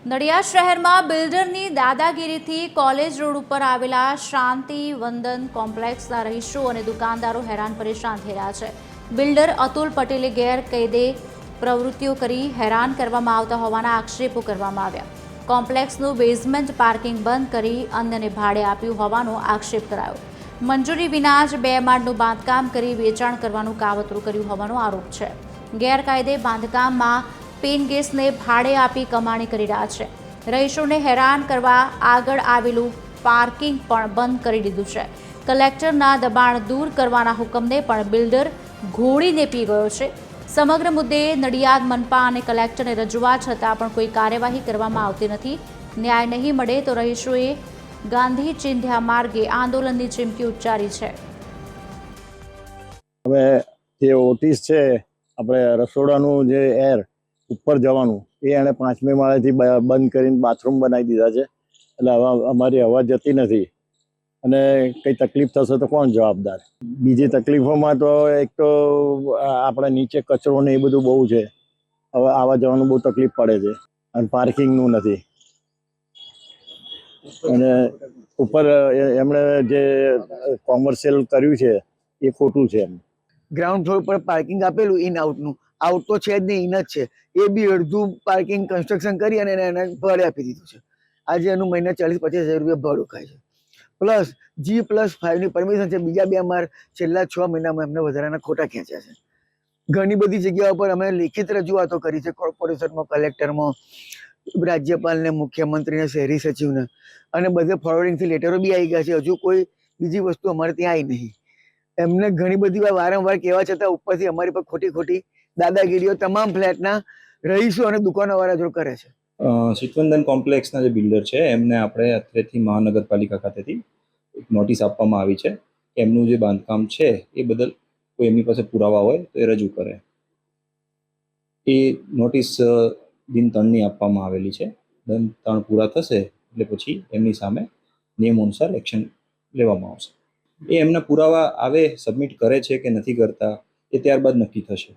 નડિયાદ શહેરમાં બિલ્ડરની દાદાગીરીથી college road ઉપર આવેલા શાંતિ વંદન કોમ્પ્લેક્સના રહીશો અને દુકાનદારો હેરાન પરેશાન થઈ રહ્યા છે. બિલ્ડર અતુલ પટેલે ગેરકાયદે પ્રવૃત્તિઓ કરી હેરાન કરવામાં આવતા હોવાના આક્ષેપો કરવામાં આવ્યા. કોમ્પ્લેક્સનું બેઝમેન્ટ પાર્કિંગ બંધ કરી અન્યને ભાડે આપ્યું હોવાનો આક્ષેપ કરાયો. મંજૂરી વિના જ 2 માળનું બાંધકામ કરી વેચાણ કરવાનું કાવતરું કર્યું હોવાનો આરોપ છે. ગેરકાયદે બાંધકામમાં પેન ગેસને ભાડે આપી કમાણી કરી રહ્યા છે. રહીશોને હેરાન કરવા આગળ આવેલું પાર્કિંગ પણ બંધ કરી દીધું છે. કલેક્ટરના દબાણ દૂર કરવાના હુકમને પણ બિલ્ડર ઘોડીને પી ગયો છે. સમગ્ર મુદ્દે નડિયાદ મનપા અને કલેક્ટરને રજૂઆત છતાં પણ કોઈ કાર્યવાહી કરવામાં આવતી નથી. ન્યાય નહીં મળે તો રહીશોએ ગાંધી ચિંધ્યા માર્ગે આંદોલનની ચીમકી ઉચ્ચારી છે. હવે જે ઓટિસ છે, આપણે રસોડાનું જે એર ઉપર જવાનું એ એને 5મી માળેથી બંધ કરીને બાથરૂમ બનાવી દીધા છે. એટલે હવે અમારી હવા જતી નથી અને કંઈ તકલીફ થશે તો કોણ જવાબદાર? બીજી તકલીફોમાં તો એક તો આપણે નીચે કચરો ને એ બધું બહુ છે. હવે આવવા જવાનું બહુ તકલીફ પડે છે અને પાર્કિંગનું નથી. અને ઉપર એમણે જે કોમર્શિયલ કર્યું છે એ ખોટું છે. ગ્રાઉન્ડ ફ્લોર પર પાર્કિંગ આપેલું ઇન આઉટનું, આઉટ તો છે જ નહીં, ઇન જ છે. એ બી અડધું પાર્કિંગ કન્સ્ટ્રક્શન કરી અને એને ભાડે આપી દીધું છે. આજે એનું મહિને 40-50 હજાર રૂપિયા ભાડું ખાય છે. પ્લસ G+5ની પરમિશન છે. બીજા 2 માળ છેલ્લા 6 મહિનામાં એમને વધારાના ખોટા ખેંચ્યા છે. ઘણી બધી જગ્યાઓ પર અમે લેખિત રજૂઆતો કરી છે, કોર્પોરેશનમાં, કલેક્ટરમાં, રાજ્યપાલને, મુખ્યમંત્રીને, શહેરી સચિવને, અને બધે ફોરવર્ડિંગથી લેટરો બી આવી ગયા છે. હજુ કોઈ બીજી વસ્તુ અમારે ત્યાં આવી નહીં. એમને ઘણી બધી વાર વારંવાર કહેવા છતાં ઉપરથી અમારી પર ખોટી દાદાગીરીઓ તમામ ફ્લેટના રહીશો અને દુકાનોવાળા જોડે કરે છે. શીતવંદન કોમ્પ્લેક્સના જે બિલ્ડર છે એમને આપણે અત્રેથી મહાનગરપાલિકા ખાતેથી એક નોટિસ આપવામાં આવી છે. એમનું જે બાંધકામ છે એ બદલ કોઈ એમની પાસે પુરાવા હોય તો એ રજૂ કરે. એ નોટિસ દિન 3ની આપવામાં આવેલી છે. દિન 3 પૂરા થશે એટલે પછી એમની સામે નિયમ અનુસાર એક્શન લેવામાં આવશે. એ એમના પુરાવા આવે, સબમિટ કરે છે કે નથી કરતા એ ત્યારબાદ નક્કી થશે.